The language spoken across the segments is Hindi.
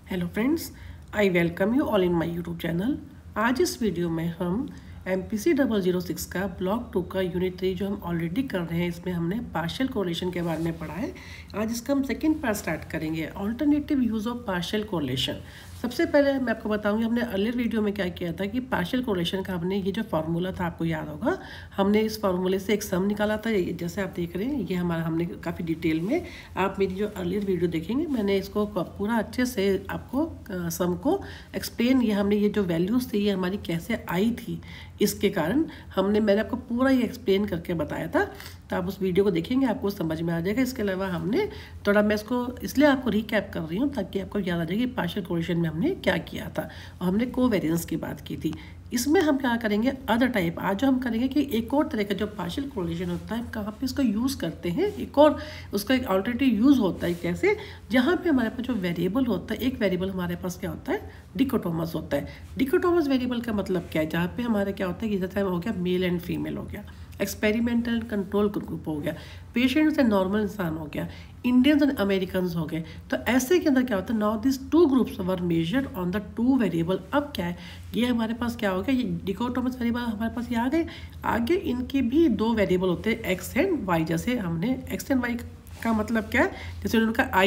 Hello friends, I welcome you all in my YouTube channel. आज इस वीडियो में हम MPC 006 का ब्लॉक 2 का यूनिट 3 जो हम ऑलरेडी कर रहे हैं, इसमें हमने पार्शियल कोरिलेशन के बारे में पढ़ा है। आज इसका हम सेकेंड पार्ट स्टार्ट करेंगे, alternative use of partial correlation. सबसे पहले मैं आपको बताऊंगी हमने अर्लियर वीडियो में क्या किया था कि पार्शियल कोरिलेशन का हमने ये जो फार्मूला था, आपको याद होगा, हमने इस फार्मूले से एक सम निकाला था। जैसे आप देख रहे हैं, ये हमारा हमने काफ़ी डिटेल में, आप मेरी जो अर्लियर वीडियो देखेंगे, मैंने इसको पूरा अच्छे से आपको सम को एक्सप्लेन, ये हमने ये जो वैल्यूज़ थी ये हमारी कैसे आई थी, इसके कारण मैंने आपको पूरा ये एक्सप्लेन करके बताया था। तो आप उस वीडियो को देखेंगे, आपको समझ में आ जाएगा। इसके अलावा हमने थोड़ा, मैं इसको इसलिए आपको रिकैप कर रही हूँ ताकि आपको याद आ जाए कि पार्शियल कोरिलेशन में हमने क्या किया था, और हमने कोवेरिएंस की बात की थी। इसमें हम क्या करेंगे, अदर टाइप, आज जो हम करेंगे कि एक और तरह का जो पार्शियल कोरिलेशन होता है, कहाँ पे इसको यूज़ करते हैं, एक और उसका एक अल्टरनेटिव यूज़ होता है। कैसे, जहाँ पे हमारे पास जो वेरिएबल होता है, एक वेरिएबल हमारे पास क्या होता है, डिकोटोमस होता है। डिकोटोमस वेरिएबल का मतलब क्या है, जहाँ पे हमारे क्या होता है कि जैसे हो गया मेल एंड फीमेल हो गया, एक्सपेरिमेंटल कंट्रोल ग्रुप हो गया, पेशेंट्स एंड नॉर्मल इंसान हो गया, इंडियंस एंड अमेरिकन हो गए। तो ऐसे के अंदर क्या होता है, now this two groups were measured on the two variable. अब क्या है, ये हमारे पास क्या हो गया, ये डिकोटोमस वेरिएबल हमारे पास ये आ गए। आगे इनके भी दो वेरिएबल होते हैं, एक्स एंड वाई। जैसे हमने एक्स एंड वाई का मतलब क्या है, जैसे उन्होंने कहा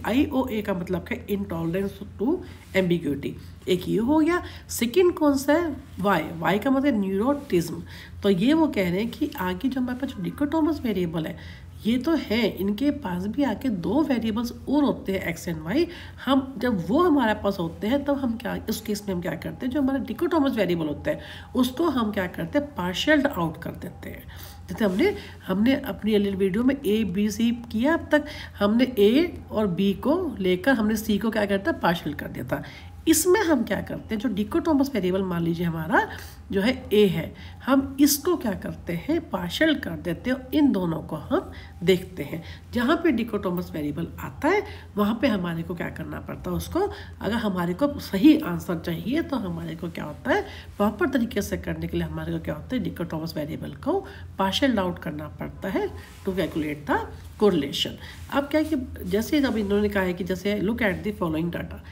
IOA का मतलब क्या है, इंटॉलरेंस टू एम्बिग्यूटी। एक ये हो गया। सेकंड कौन सा है, वाई का मतलब न्यूरोटिज्म। तो ये वो कह रहे हैं कि आगे जो हमारे पास जो डिकोटोमस वेरिएबल है, ये तो है, इनके पास भी आके दो वेरिएबल्स और होते हैं, एक्स एंड वाई। हम जब वो हमारे पास होते हैं, तब हम क्या, उस केस में हम क्या करते हैं, जो हमारा डिकोटोमस वेरिएबल होता है उसको हम क्या करते हैं, पार्शियल आउट कर देते हैं। जैसे हमने अपनी अगली वीडियो में A B C किया, अब तक हमने A और B को लेकर हमने C को क्या करता है, पार्शियल कर दिया था। इसमें हम क्या करते हैं, जो डिकोटोमस वेरिएबल मान लीजिए हमारा जो है A है, हम इसको क्या करते हैं, पार्शियल कर देते हैं। इन दोनों को हम देखते हैं, जहाँ पे डिकोटोमस वेरिएबल आता है वहाँ पे हमारे को क्या करना पड़ता है, उसको अगर हमारे को सही आंसर चाहिए तो हमारे को क्या होता है, प्रॉपर तरीके से करने के लिए हमारे को क्या होता है, डिकोटोमस वेरिएबल को पार्शियल आउट करना पड़ता है टू कैलकुलेट द कोरिलेशन। अब क्या है कि जैसे अब इन्होंने कहा है कि जैसे look at the following data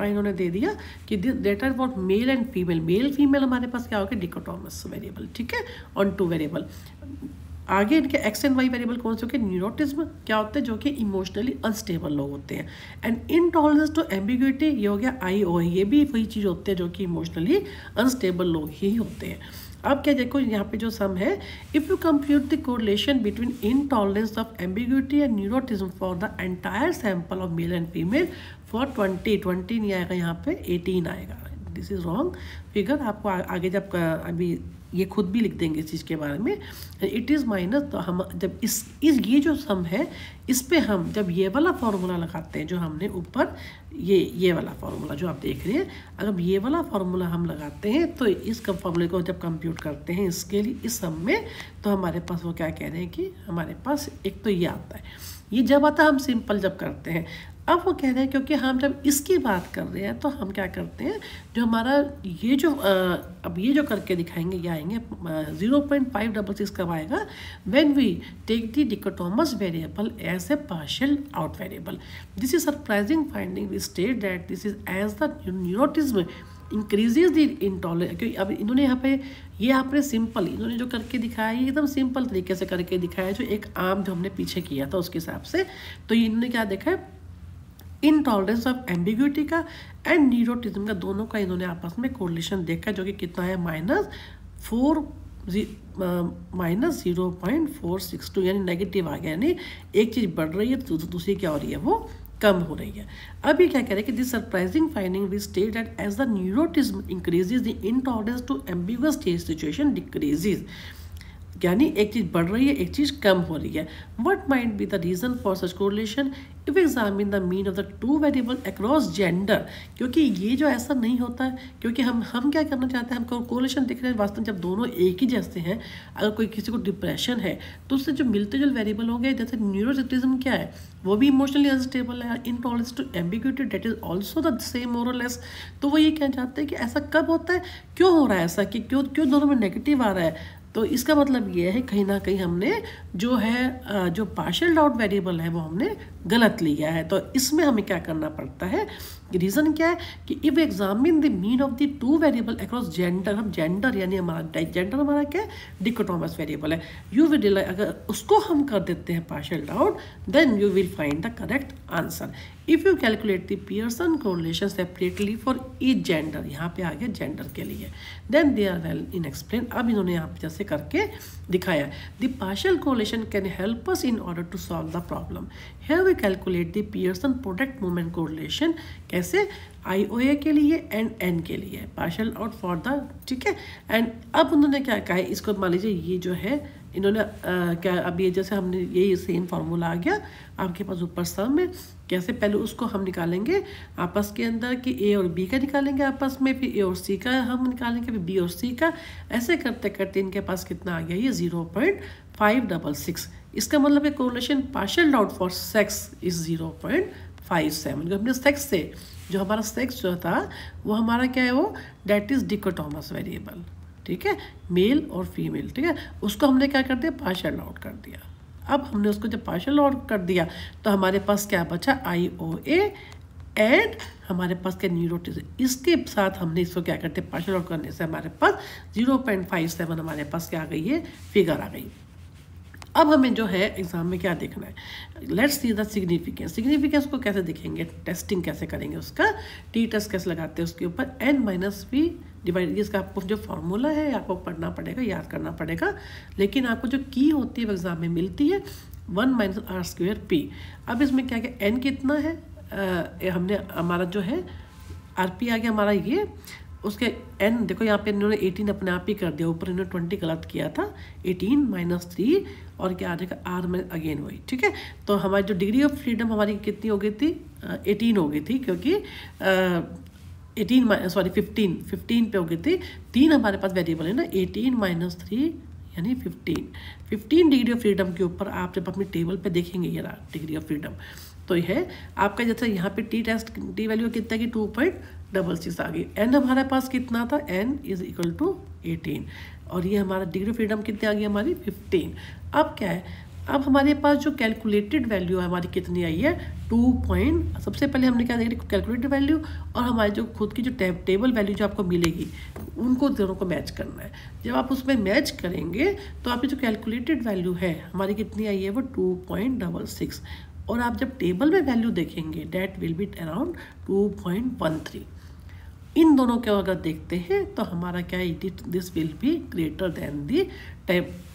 इन्होंने दे दिया कि data about male and female. Male female हमारे पास क्या होगा, डिकोटोमस वेरिएबल, ठीक है, ऑन टू वेरिएबल। आगे इनके एक्स एंड वाई वेरिएबल कौन से होते हैं, न्यूरोटिज्म क्या होते हैं, जो कि इमोशनली अनस्टेबल लोग होते हैं, एंड इनटॉलरेंस टू एम्बिग्यूटी, ये हो गया IOA, ये भी वही चीज़ होते हैं जो कि इमोशनली अनस्टेबल लोग ही होते हैं। अब क्या देखो, यहाँ पे जो सम है, if you compute the correlation between intolerance of ambiguity and neuroticism for the entire sample of male and female for 20 नहीं आएगा, यहाँ पे 18 आएगा। This is wrong figure. आपको आगे जब अभी ये खुद भी लिख देंगे इस चीज़ के बारे में, इट इज़ माइनस। तो हम जब इस ये जो सम है, इस पे हम जब ये वाला फार्मूला लगाते हैं, जो हमने ऊपर ये वाला फार्मूला जो आप देख रहे हैं, अगर ये वाला फार्मूला हम लगाते हैं तो इस फार्मूले को जब कंप्यूट करते हैं इसके लिए, इस सम में, तो हमारे पास वो क्या कह रहे हैं कि हमारे पास एक तो ये आता है। ये जब आता है हम सिंपल जब करते हैं। अब वो कह रहे हैं क्योंकि हम जब इसकी बात कर रहे हैं तो हम क्या करते हैं, जो हमारा ये जो अब ये जो करके दिखाएंगे, ये आएंगे 0.566 कब आएगा, when we take the dichotomous variable as a partial out variable. This is surprising finding, we state that this is as the neuroticism increases the intolerance. क्योंकि अब इन्होंने यहाँ पे ये आपने सिंपल, इन्होंने जो करके दिखाया है एकदम सिंपल तरीके से करके दिखाया, जो एक आम जो हमने पीछे किया था उसके हिसाब से। तो इन्होंने क्या देखा है, इनटॉलरेंस ऑफ एम्बिग्यूटी का एंड न्यूरोटिज्म का, दोनों का इन्होंने आपस में कोरिलेशन देखा, जो कि कितना है, -0.462, यानी नेगेटिव आ गया, यानी एक चीज़ बढ़ रही है तो दूसरी क्या हो रही है, वो कम हो रही है। अब ये क्या कह रहे हैं कि this surprising finding we state that as the neuroticism increases the intolerance to ambiguous stage situation decreases, यानी एक चीज़ बढ़ रही है, एक चीज़ कम हो रही है। What might be the reason for such correlation if examine the mean of the two variable across gender. क्योंकि ये जो ऐसा नहीं होता है, क्योंकि हम क्या करना चाहते हैं, हम कोरिलेशन देख रहे हैं, वास्तव में जब दोनों एक ही जैसे हैं, अगर कोई किसी को डिप्रेशन है तो उससे जो मिलते जुलते वेरिएबल हो गए, जैसे न्यूरोटिज्म क्या है, वो भी इमोशनली अनस्टेबल है, intolerance to ambiguity that is also the same more or less. तो वो ये कहना चाहते हैं कि ऐसा कब होता है, क्यों हो रहा है ऐसा, कि क्यों दोनों में नेगेटिव आ रहा है। तो इसका मतलब ये है कहीं ना कहीं हमने जो है जो पार्शियल आउट वेरिएबल है वो हमने गलत लिया है। तो इसमें हमें क्या करना पड़ता है रीज़न क्या है कि if examine the mean of the two variable across gender, हम जेंडर यानी हमारा जेंडर हमारा क्या है, डिकोटोमस वेरिएबल है, यू विल, अगर उसको हम कर देते हैं partial doubt, then you will find the correct answer. If you calculate the Pearson correlation separately for each gender, यहाँ पे आ गया जेंडर के लिए, then they are well in explain. अब इन्होंने यहाँ पे जैसे करके दिखाया, the partial correlation can help us in order to solve the problem. Here we calculate the Pearson product moment correlation, कैसे, IOA के लिए एंड N के लिए, पार्शियल आउट फॉर द, ठीक है। एंड अब उन्होंने क्या कहा है, इसको मान लीजिए ये जो है इन्होंने क्या, अब ये जैसे हमने ये सेम फार्मूला आ गया आपके पास ऊपर सम में, कैसे पहले उसको हम निकालेंगे आपस के अंदर कि A और B का निकालेंगे आपस में, फिर A और C का हम निकालेंगे, फिर B और C का, ऐसे करते करते इनके पास कितना आ गया, ये 0.566। इसका मतलब है correlation partial doubt for sex is 0.57, जो हमने सेक्स से, जो हमारा सेक्स जो था वो हमारा क्या है, वो डेट इज डिकोटोमस वेरिएबल, ठीक है, मेल और फीमेल, ठीक है, उसको हमने क्या कर दिया, पार्शियल आउट कर दिया। अब हमने उसको जब पार्शियल आउट कर दिया तो हमारे पास क्या बचा, IOA एंड हमारे पास क्या, न्यूरोटिज्म, इसके साथ हमने इसको क्या करते हैं, पार्शियल आउट करने से हमारे पास 0.57 हमारे पास क्या आ गई है, फिगर आ गई। अब हमें जो है एग्जाम में क्या देखना है, let's see the significance. Significance को कैसे देखेंगे, टेस्टिंग कैसे करेंगे उसका, टी टेस्ट कैसे लगाते हैं उसके ऊपर, N-V डिवाइड, इसका आपको जो फॉर्मूला है आपको पढ़ना पड़ेगा, याद करना पड़ेगा, लेकिन आपको जो की होती है वो एग्जाम में मिलती है 1 - R²P। अब इसमें क्या क्या, N कितना है, हमने हमारा जो है RP आ गया हमारा ये, उसके N देखो यहाँ पे इन्होंने 18 अपने आप ही कर दिया, ऊपर इन्होंने 20 गलत किया था, 18 - 3 और क्या आ जाएगा R में अगेन वही, ठीक है। तो हमारी जो डिग्री ऑफ फ्रीडम हमारी कितनी हो गई थी, 18 हो गई थी, क्योंकि 15 पे हो गई थी, 3 हमारे पास वेरिएबल है ना, 18 - 3 यानी 15 डिग्री ऑफ फ्रीडम के ऊपर आप जब अपनी टेबल पे देखेंगे ये रहा डिग्री ऑफ फ्रीडम, तो यह है आपका, जैसे यहाँ पे टी वैल्यू कितना की 2.66 आ गई। N हमारे पास कितना था, N इज इक्वल टू 18, और ये हमारा डिग्री ऑफ फ्रीडम कितनी आ गई हमारी, 15। अब क्या है, अब हमारे पास जो कैलकुलेटेड वैल्यू है हमारी कितनी आई है, 2 सबसे पहले हमने क्या देखा, कैलकुलेटेड वैल्यू और हमारी जो खुद की जो टेबल वैल्यू जो आपको मिलेगी, उनको दोनों को मैच करना है। जब आप उसमें मैच करेंगे तो आपकी जो कैलकुलेटेड वैल्यू है हमारी कितनी आई है, वो 2.66, और आप जब टेबल में वैल्यू देखेंगे डेट विल बी अराउंड 2.13। इन दोनों को अगर देखते हैं तो हमारा क्या है, this will be greater than the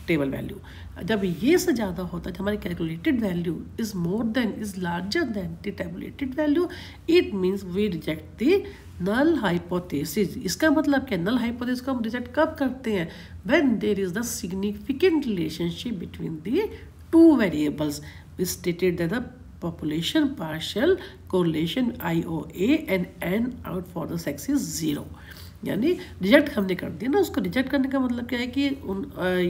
table value. जब ये से ज़्यादा होता है, हमारी calculated value is more than, is larger than the tabulated value, it means we reject the null hypothesis. इसका मतलब क्या, नल हाइपोथेसिस को हम रिजेक्ट कब करते हैं, when there is the significant relationship between the two variables, we stated that the population partial correlation IOA and N out for the sex is 0, यानी रिजेक्ट हमने कर दिया ना। उसको रिजेक्ट करने का मतलब क्या है कि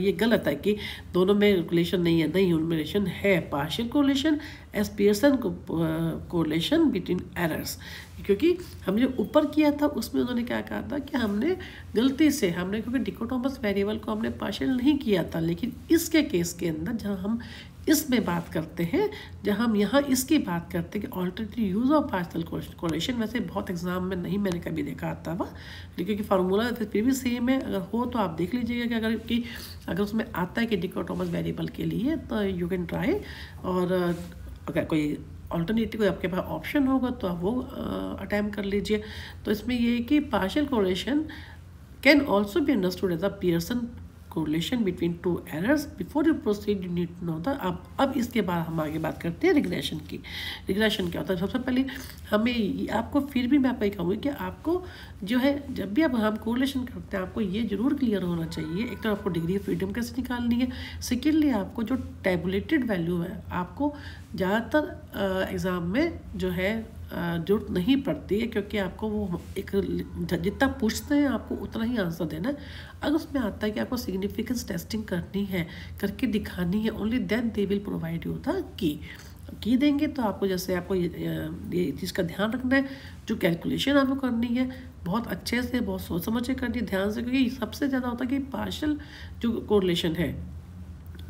ये गलत है कि दोनों में रिलेशन नहीं है, नहीं उनमें रिलेशन है, partial correlation as Pearson correlation between errors. क्योंकि हमने जो ऊपर किया था उसमें उन्होंने क्या कहा था कि हमने गलती से हमने, क्योंकि डिकोटोमस वेरिएबल को हमने पार्शियल नहीं किया था, लेकिन इसके केस के अंदर जहाँ हम इसमें बात करते हैं, जहाँ हम यहाँ इसकी बात करते हैं कि alternative use of partial correlation, वैसे बहुत एग्जाम में नहीं मैंने कभी देखा आता हुआ, क्योंकि फार्मूला फिर भी सेम है, अगर हो तो आप देख लीजिएगा कि अगर उसमें आता है कि डिकोटोमस वेरिएबल के लिए तो यू कैन ट्राई, और अगर कोई ऑल्टरनेटिव कोई आपके पास ऑप्शन होगा तो आप वो अटैम्प्ट कर लीजिए। तो इसमें ये है कि partial correlation can also be understood as a Pearson correlation between two errors. Before you proceed you need to know the, अब इसके बाद हम आगे बात करते हैं रिग्रेशन की। रिग्रेशन क्या होता है, सबसे पहले हमें आपको, फिर भी मैं आपको कहूँगी कि आपको जो है जब भी अब हम कोरिलेशन करते हैं आपको ये जरूर क्लियर होना चाहिए, एक तो आपको डिग्री ऑफ फ्रीडम कैसे निकालनी है, सेकेंडली आपको जो टेबुलेटेड वैल्यू है आपको ज़्यादातर एग्ज़ाम में जो है जरूरत नहीं पड़ती है, क्योंकि आपको वो एक जितना पूछते हैं आपको उतना ही आंसर देना है। अगर उसमें आता है कि आपको सिग्निफिकेंस टेस्टिंग करनी है, करके दिखानी है, only then they will provide you the की देंगे। तो आपको जैसे आपको ये चीज़ का ध्यान रखना है, जो कैलकुलेशन आपको करनी है बहुत अच्छे से, बहुत सोच समझ के करनी है, ध्यान से, क्योंकि सबसे ज़्यादा होता है कि पार्शियल जो कोरिलेशन है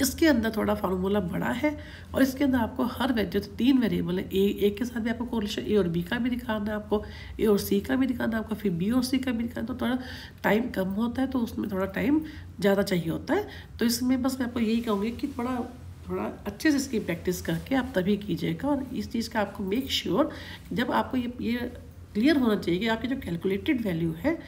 इसके अंदर थोड़ा फार्मूला बड़ा है और इसके अंदर आपको हर जो 3 वेरिएबल है, ए के साथ भी आपको कोरिलेशन ए और बी का भी दिखाना है, आपको ए और सी का भी दिखाना है, आपको फिर बी और सी का भी दिखाना है। तो थोड़ा टाइम कम होता है तो उसमें थोड़ा टाइम ज़्यादा चाहिए होता है। तो इसमें बस मैं आपको यही कहूँगी कि थोड़ा अच्छे से इसकी प्रैक्टिस करके आप तभी कीजिएगा। और इस चीज़ का आपको मेक श्योर जब आपको ये क्लियर होना चाहिए कि आपकी जो कैलकुलेटेड वैल्यू है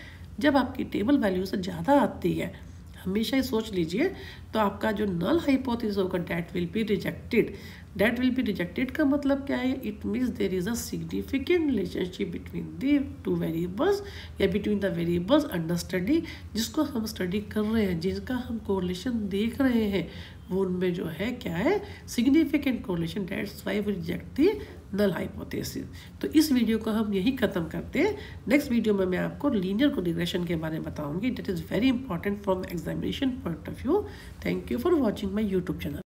जब आपकी टेबल वैल्यू से ज़्यादा आती है, हमेशा ही सोच लीजिए, तो आपका जो नल हाइपोथेसिस होगा that will be rejected. That will be rejected का मतलब क्या है? It means there is a significant relationship between the 2 variables या between the variables under study, जिसको हम स्टडी कर रहे हैं, जिसका हम कोरिलेशन देख रहे हैं, वो उनमें जो है क्या है? Significant correlation. That's why we reject the null hypothesis. तो इस वीडियो को हम यही ख़त्म करते हैं। नेक्स्ट वीडियो में मैं आपको लीनियर रिग्रेशन के बारे में बताऊंगी। That is very important from examination point of view. Thank you for watching my YouTube channel.